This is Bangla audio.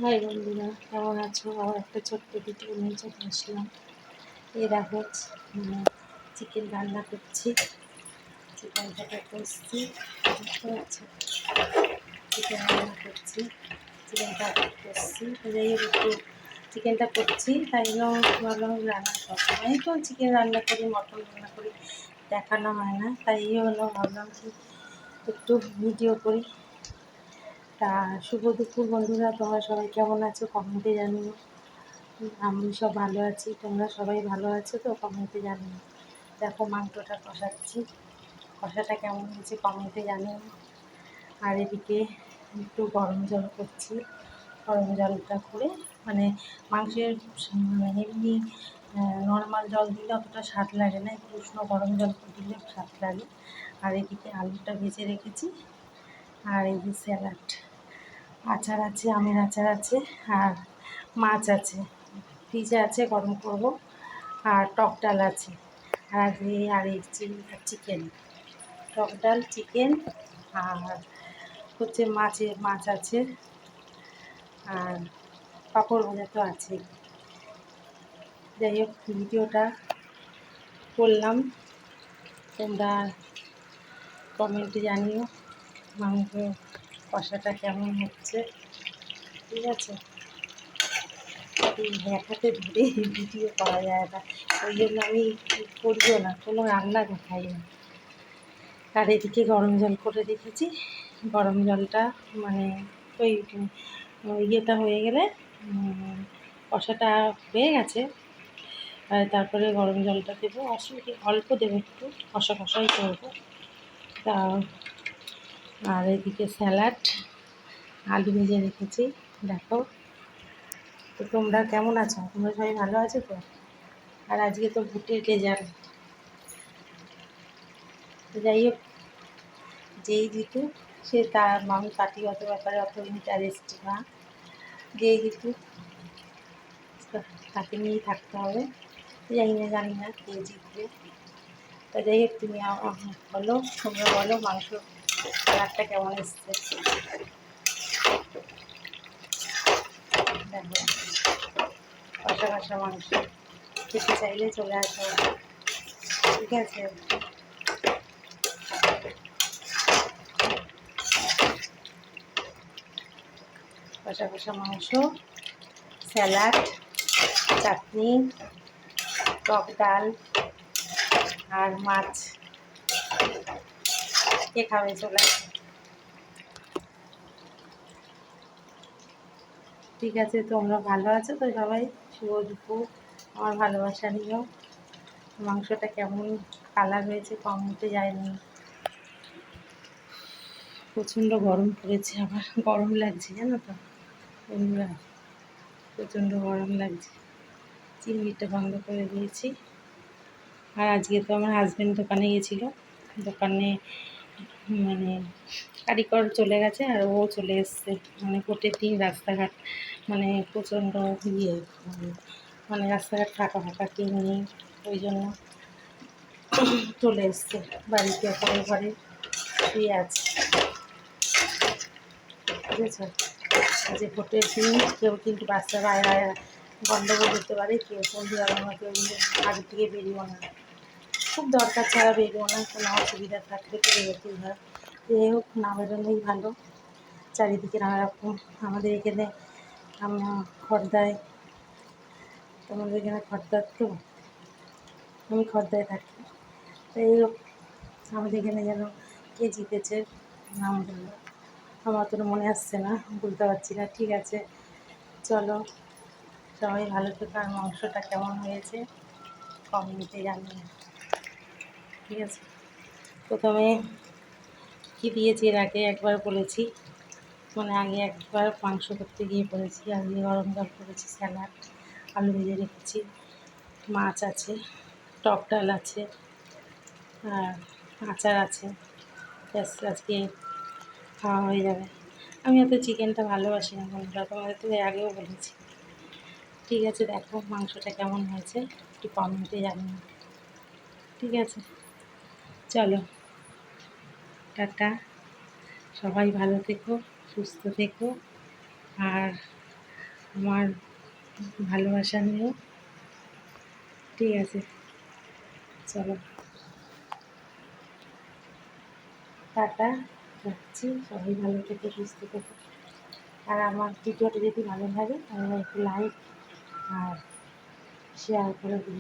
হাই বন্ধুরা, কেমন আছো? আবার একটা ছোট্ট ভিডিও নিয়ে চলে আসলাম। এই দেখো, মানে চিকেন রান্না করছি। চিকেনটাকে কষছি, বুঝতে পারছো? চিকেন রান্না করছি, চিকেনটা কষছি। যাই হোক, একটু চিকেনটা করছি, তাই জন্য ভাবলাম রান্না করবো। আমি তো চিকেন রান্না করি, মটন রান্না করি, দেখানো হয় না, তাই হলো ভাবলাম কি একটু ভিডিও করি। তা শুভ দুপুর বন্ধুরা, তোমরা সবাই কেমন আছো কমেন্টে জানিও। আমি সব ভালো আছি, তোমরা সবাই ভালো আছো তো কমেন্টে জানিও। দেখো মাংসটা কষাচ্ছি, কষাটা কেমন হয়েছে কমেন্টে জানিও। আর এদিকে একটু গরম জল করছি। গরম জলটা করে মানে মাংসের মানে এমনি নর্মাল জল দিলে অতটা স্বাদ লাগে না, একটু উষ্ণ গরম জল দিলে স্বাদ লাগে। আর এদিকে আলুটা ভেজে রেখেছি। আর এই যে স্যালাড, আচার আছে, আমের আচার আছে, আর মাছ আছে, ফ্রিজে আছে, গরম করব। আর টক ডাল আছে, আর এই চিকেন, টক ডাল, চিকেন, আর হচ্ছে মাছ আছে, আর পাঁপড় ভাজা তো আছেই। যাই হোক, ভিডিওটা করলাম, তোমরা কমেন্টে জানিও মাংস কষাটা কেমন হচ্ছে। ঠিক আছে, এক হাতে ধরে ভিডিও করা যায় না, ওই জন্য আমি করিও না, কোনো রান্না দেখাই না। আর এদিকে গরম জল করে রেখেছি। গরম জলটা মানে ওই ইয়েটা হয়ে গেলে, কষাটা হয়ে গেছে, আর তারপরে গরম জলটা দেবো। অসুবিধে অল্প দেবো, একটু কষা কষাই করবো। তা আর এদিকে স্যালাড, আলু ভেজে রেখেছি। দেখো, তো তোমরা কেমন আছো? তোমরা সবাই ভালো আছো তো? আর আজকে তো ভোটের রেজাল্ট। যাই হোক, যেই জিতু সে তার আমি পার্টিগত ব্যাপারে অত ইন্টারেস্ট না। যেই জিতু তাকে নিয়েই থাকতে হবে। জানি না কে জিতবে। তা যাই হোক, তুমি বলো, তোমরা বলো মাংস কালারটা কেমন এসছে। দেখো, কষা কষা মাংস, খেতে চাইলে চলে আসো, ঠিক আছে? কষা কষা মাংস, স্যালাড, চাটনি, টক ডাল, আর মাছ। কে খাবে চলে আসো। ঠিক আছে, তোমরা ভালো আছো তো সবাই? শুভ দুপুর, আমার ভালোবাসা নিও। মাংসটা কেমন কালার হয়েছে কমেন্টে যায়নি। প্রচণ্ড গরম পড়েছে, আবার গরম লাগছে জানো তো বন্ধুরা, প্রচণ্ড গরম লাগছে। চিমনিটা বন্ধ করে দিয়েছি। আর আজকে তো আমার হাজব্যান্ড দোকানে গেছিলো, দোকানে মানে কারিগর চলে গেছে আর ও চলে এসছে। মানে ভোটের দিন রাস্তাঘাট মানে প্রচণ্ড ইয়ে, মানে রাস্তাঘাট ফাঁকা ফাঁকা, কেউ নেই, ওই জন্য চলে এসছে বাড়িতে, ওপরের ঘরে শুয়ে আছে, বুঝেছ? যে ভোটের দিন কেউ কিন্তু বাচ্চা বাইরে গণ্ডগোল হতে পারে, কেউ বন্ধু বান্ধব কেউ কিন্তু আগে থেকে বেরিয়েও না, খুব দরকার ছাড়া বেরিয়েও না, কোনো অসুবিধা থাকলে তো বেরোতেই হয়। যাই হোক, না বেরোলেই ভালো। চারিদিকে নানা রকম, আমাদের এখানে খড়দায়, তোমাদের এখানে খড়দার তো, আমি খড়দায় থাকি। তাই হোক, আমাদের এখানে যেন কে জিতেছে নাম বললো, আমার তো মনে আসছে না, বলতে পারছি না। ঠিক আছে, চলো, সবাই ভালো থেকো। আর মাংসটা কেমন হয়েছে কমেন্টে জানিয়ে, ঠিক আছে? প্রথমে কী দিয়েছি এর আগে একবার বলেছি, মানে আগে একবার মাংস করতে গিয়ে পড়েছি। আগে গরম জল করেছি, স্যালাড, আলু ভেজে রেখেছি, মাছ আছে, টক ডাল আছে, আর আচার আছে, ব্যাস আজকে খাওয়া হয়ে যাবে। আমি অত চিকেনটা ভালোবাসি না বন্ধুরা, তোমাদের তো এর আগেও বলেছি। ঠিক আছে, দেখো মাংসটা কেমন হয়েছে একটু কমেন্টে জানিও, ঠিক আছে? চলো, টাটা, সবাই ভালো থেকো, সুস্থ থেকো। আর আমার ভালোবাসা নিও। ঠিক আছে, চলো টাটা, রাখছি। সবাই ভালো থেকো, সুস্থ থেকো। আর আমার ভিডিওটা যদি ভালো লাগে তাহলে একটু লাইক আর শেয়ার করে দিন।